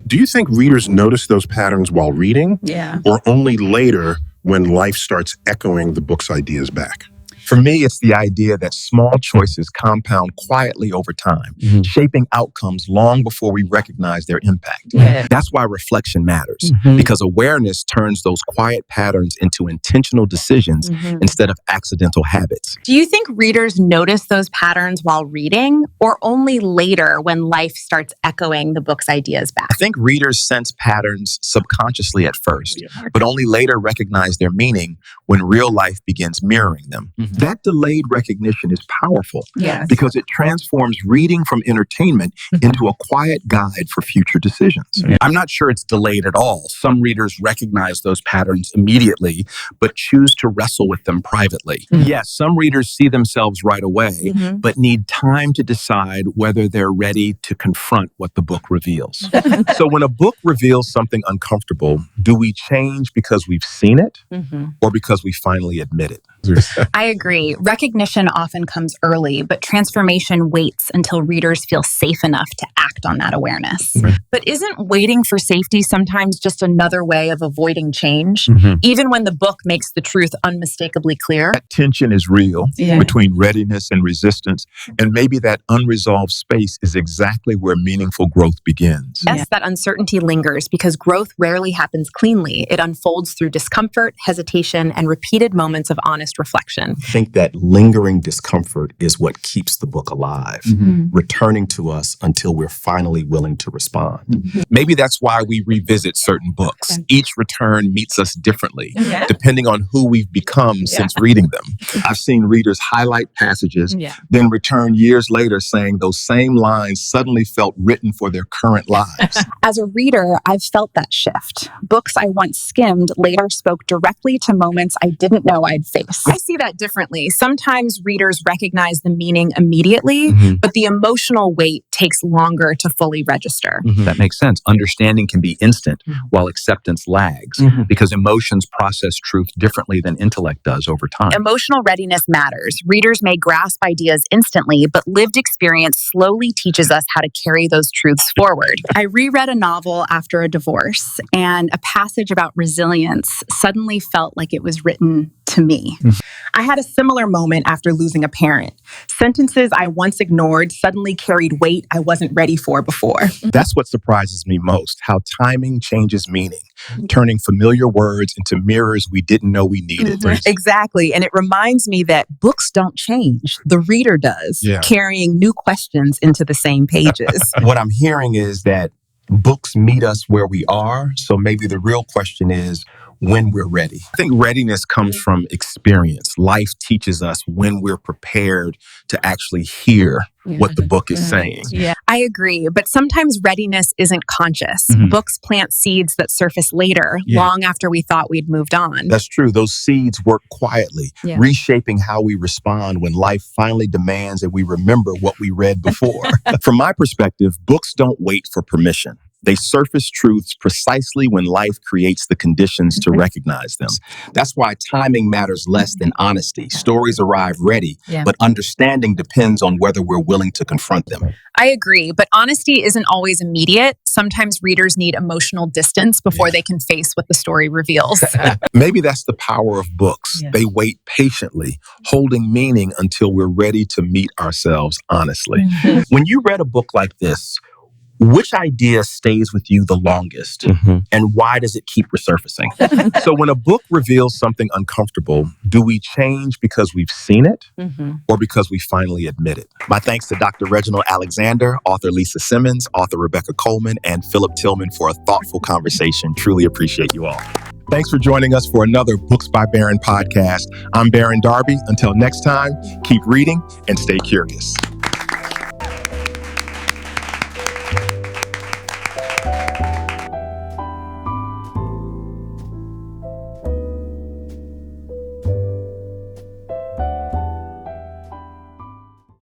Do you think readers notice those patterns while reading? Yeah. Or only later when life starts echoing the book's ideas back? For me, it's the idea that small choices compound quietly over time, shaping outcomes long before we recognize their impact. Yeah. That's why reflection matters, because awareness turns those quiet patterns into intentional decisions instead of accidental habits. Do you think readers notice those patterns while reading, or only later when life starts echoing the book's ideas back? I think readers sense patterns subconsciously at first, but only later recognize their meaning when real life begins mirroring them. That delayed recognition is powerful because it transforms reading from entertainment into a quiet guide for future decisions. I'm not sure it's delayed at all. Some readers recognize those patterns immediately, but choose to wrestle with them privately. Yes, some readers see themselves right away, but need time to decide whether they're ready to confront what the book reveals. So when a book reveals something uncomfortable, do we change because we've seen it or because we finally admit it? I agree. Recognition often comes early, but transformation waits until readers feel safe enough to act on that awareness. But isn't waiting for safety sometimes just another way of avoiding change? Even when the book makes the truth unmistakably clear? That tension is real between readiness and resistance, and maybe that unresolved space is exactly where meaningful growth begins. Yes, that uncertainty lingers because growth rarely happens cleanly. It unfolds through discomfort, hesitation, and repeated moments of honest reflection. I think that lingering discomfort is what keeps the book alive, returning to us until we're finally willing to respond. Maybe that's why we revisit certain books. Each return meets us differently, depending on who we've become since reading them. I've seen readers highlight passages, then return years later saying those same lines suddenly felt written for their current lives. As a reader, I've felt that shift. Books I once skimmed later spoke directly to moments I didn't know I'd face. I see that differently. Sometimes readers recognize the meaning immediately, but the emotional weight takes longer to fully register. That makes sense. Understanding can be instant while acceptance lags because emotions process truth differently than intellect does over time. Emotional readiness matters. Readers may grasp ideas instantly, but lived experience slowly teaches us how to carry those truths forward. I reread a novel after a divorce, and a passage about resilience suddenly felt like it was written to me. I had a similar moment after losing a parent. Sentences I once ignored suddenly carried weight I wasn't ready for before. That's what surprises me most, how timing changes meaning, turning familiar words into mirrors we didn't know we needed. Exactly. And it reminds me that books don't change. The reader does, carrying new questions into the same pages. What I'm hearing is that books meet us where we are. So maybe the real question is when we're ready. I think readiness comes from experience. Life teaches us when we're prepared to actually hear what the book is saying. I agree, but sometimes readiness isn't conscious. Books plant seeds that surface later, long after we thought we'd moved on. That's true. Those seeds work quietly, reshaping how we respond when life finally demands that we remember what we read before. From my perspective, books don't wait for permission. They surface truths precisely when life creates the conditions to recognize them. That's why timing matters less than honesty. Stories arrive ready, but understanding depends on whether we're willing to confront them. I agree, but honesty isn't always immediate. Sometimes readers need emotional distance before they can face what the story reveals. Maybe that's the power of books. They wait patiently, holding meaning until we're ready to meet ourselves honestly. When you read a book like this, which idea stays with you the longest and why does it keep resurfacing? So when a book reveals something uncomfortable, do we change because we've seen it or because we finally admit it? My thanks to Dr. Reginald Alexander, author Lisa Simmons, author Rebecca Coleman, and Philip Tillman for a thoughtful conversation. Truly appreciate you all. Thanks for joining us for another Books by Barron podcast. I'm Barron Darby. Until next time, keep reading and stay curious.